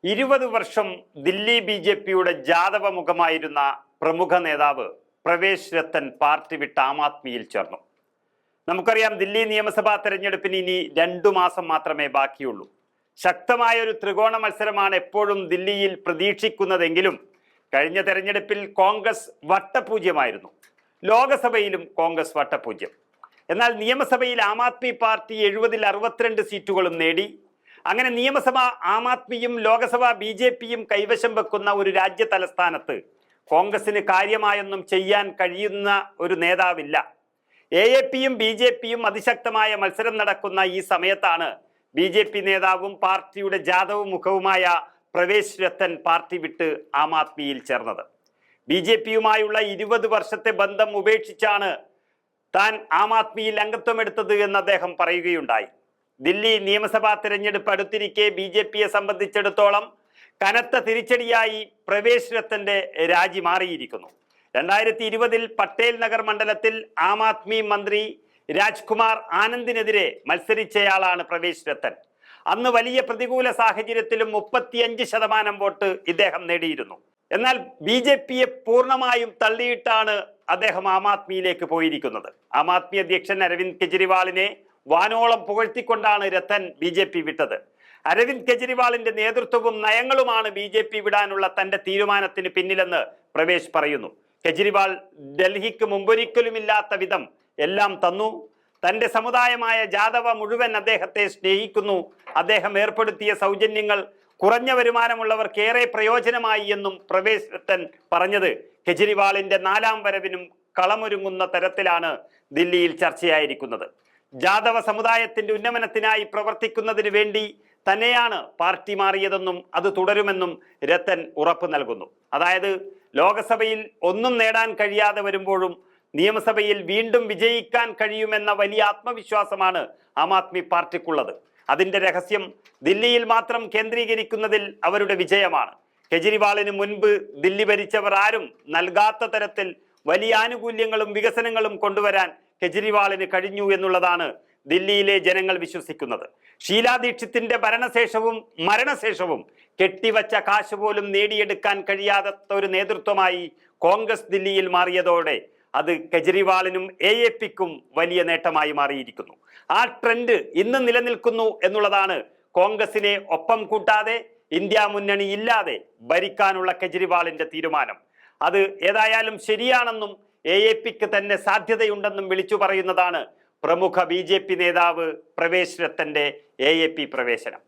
20 വർഷം ദില്ലി BJPയുടെ ജാതവ മുഖമായിരുന്ന പ്രമുഖ നേതാവ് പ്രവേശ് രത്തൻ പാർട്ടി വിട്ട് ആം ആദ്മിയിൽ ചേർന്നു. നമുക്കറിയാം, ദില്ലി നിയമസഭാ തെരഞ്ഞെടുപ്പിന് ഇനി 2 മാസം മാത്രമേ ബാക്കിയുള്ളൂ. ശക്തമായ ഒരു ത്രികോണ മത്സരമാണ് എപ്പോഴും ദില്ലിയിൽ പ്രതീക്ഷിക്കുന്നതെങ്കിലും കഴിഞ്ഞ തെരഞ്ഞെടുപ്പിൽ കോൺഗ്രസ് വട്ടപൂജ്യമായിരുന്നു. ലോകസഭയിലും കോൺഗ്രസ് വട്ടപൂജ്യം. എന്നാൽ നിയമസഭയിൽ ആം ആദ്മി പാർട്ടി 70-ൽ 62 സീറ്റുകളും നേടി. അങ്ങനെ നിയമസഭ ആം ആദ്മിയും ലോകസഭ BJPയും കൈവശം വെക്കുന്ന ഒരു രാജ്യ തലസ്ഥാനത്ത് കോൺഗ്രസിന് കാര്യമായൊന്നും ചെയ്യാൻ കഴിയുന്ന ഒരു നേതാവില്ല. AAPയും BJPയും അതിശക്തമായ മത്സരം നടക്കുന്ന ഈ സമയത്താണ് BJP നേതാവും പാർട്ടിയുടെ ജാതവ മുഖവുമായ പ്രവേശ് രത്തൻ പാർട്ടി വിട്ട് ആം ആദ്മിയിൽ ചേർന്നത്. BJPയുമായുള്ള 20 വർഷത്തെ ബന്ധം ഉപേക്ഷിച്ചാണ് താൻ ആം ആദ്മിയിൽ അംഗത്വമെടുത്തത് എന്ന് അദ്ദേഹം പറയുകയുണ്ടായി. ദില്ലി നിയമസഭാ തെരഞ്ഞെടുപ്പ് അടുത്തിരിക്കെ BJPയെ സംബന്ധിച്ചിടത്തോളം കനത്ത തിരിച്ചടിയായി പ്രവേശ് രത്തന്റെ രാജി മാറിയിരിക്കുന്നു. 2020-ൽ പട്ടേൽ നഗർ മണ്ഡലത്തിൽ ആം ആദ്മി മന്ത്രി രാജ്കുമാർ ആനന്ദിനെതിരെ മത്സരിച്ചയാളാണ് പ്രവേശ് രത്തൻ. അന്ന് വലിയ പ്രതികൂല സാഹചര്യത്തിലും 35% വോട്ട് ഇദ്ദേഹം നേടിയിരുന്നു. എന്നാൽ BJPയെ പൂർണ്ണമായും തള്ളിയിട്ടാണ് അദ്ദേഹം ആം ആദ്മിയിലേക്ക് പോയിരിക്കുന്നത്. ആം ആദ്മി അധ്യക്ഷൻ അരവിന്ദ് കെജ്രിവാളിനെ വാനോളം പുകഴ്ത്തിക്കൊണ്ടാണ് രത്തൻ BJP വിട്ടത്. അരവിന്ദ് കെജ്രിവാളിന്റെ നേതൃത്വവും നയങ്ങളുമാണ് BJP വിടാനുള്ള തന്റെ തീരുമാനത്തിന് പിന്നിലെന്ന് പ്രവേശ് പറയുന്നു. കെജ്രിവാൾ ഡൽഹിക്ക് മുമ്പൊരിക്കലുമില്ലാത്ത വിധം എല്ലാം തന്നു. തന്റെ സമുദായമായ ജാതവ മുഴുവൻ അദ്ദേഹത്തെ സ്നേഹിക്കുന്നു. അദ്ദേഹം ഏർപ്പെടുത്തിയ സൗജന്യങ്ങൾ കുറഞ്ഞ വരുമാനമുള്ളവർക്ക് ഏറെ പ്രയോജനമായി എന്നും പ്രവേശ് രത്തൻ പറഞ്ഞത് കെജ്രിവാളിന്റെ 4ാം വരവിനും കളമൊരുങ്ങുന്ന തരത്തിലാണ് ദില്ലിയിൽ ചർച്ചയായിരിക്കുന്നത്. ജാതവ സമുദായത്തിന്റെ ഉന്നമനത്തിനായി പ്രവർത്തിക്കുന്നതിന് വേണ്ടി തന്നെയാണ് പാർട്ടി മാറിയതെന്നും അത് തുടരുമെന്നും രത്തൻ ഉറപ്പ് നൽകുന്നു. അതായത് ലോകസഭയിൽ ഒന്നും നേടാൻ കഴിയാതെ വരുമ്പോഴും നിയമസഭയിൽ വീണ്ടും വിജയിക്കാൻ കഴിയുമെന്ന വലിയ ആത്മവിശ്വാസമാണ് ആം ആദ്മി പാർട്ടിക്കുള്ളത്. അതിന്റെ രഹസ്യം ദില്ലിയിൽ മാത്രം കേന്ദ്രീകരിക്കുന്നതിൽ അവരുടെ വിജയമാണ്. കെജ്രിവാളിന് മുൻപ് ദില്ലി ഭരിച്ചവർ ആരും നൽകാത്ത തരത്തിൽ വലിയ ആനുകൂല്യങ്ങളും വികസനങ്ങളും കൊണ്ടുവരാൻ കെജ്രിവാളിന് കഴിഞ്ഞു എന്നുള്ളതാണ് ദില്ലിയിലെ ജനങ്ങൾ വിശ്വസിക്കുന്നത്. ഷീലാ ദീക്ഷിത്തിന്റെ ഭരണശേഷവും മരണശേഷവും കെട്ടിവച്ച കാശ് പോലും നേടിയെടുക്കാൻ കഴിയാത്ത ഒരു നേതൃത്വമായി കോൺഗ്രസ് ദില്ലിയിൽ മാറിയതോടെ അത് കെജ്രിവാളിനും AAPക്കും വലിയ നേട്ടമായി മാറിയിരിക്കുന്നു. ആ ട്രെൻഡ് ഇന്ന് നിലനിൽക്കുന്നു എന്നുള്ളതാണ് കോൺഗ്രസിനെ ഒപ്പം കൂട്ടാതെ ഇന്ത്യ മുന്നണി ഇല്ലാതെ ഭരിക്കാനുള്ള കെജ്രിവാളിന്റെ തീരുമാനം. അത് ഏതായാലും ശരിയാണെന്നും AAPക്ക് തന്നെ സാധ്യതയുണ്ടെന്നും വിളിച്ചു പറയുന്നതാണ് പ്രമുഖ BJP നേതാവ് പ്രവേശ് രത്തന്റെ AAP പ്രവേശനം.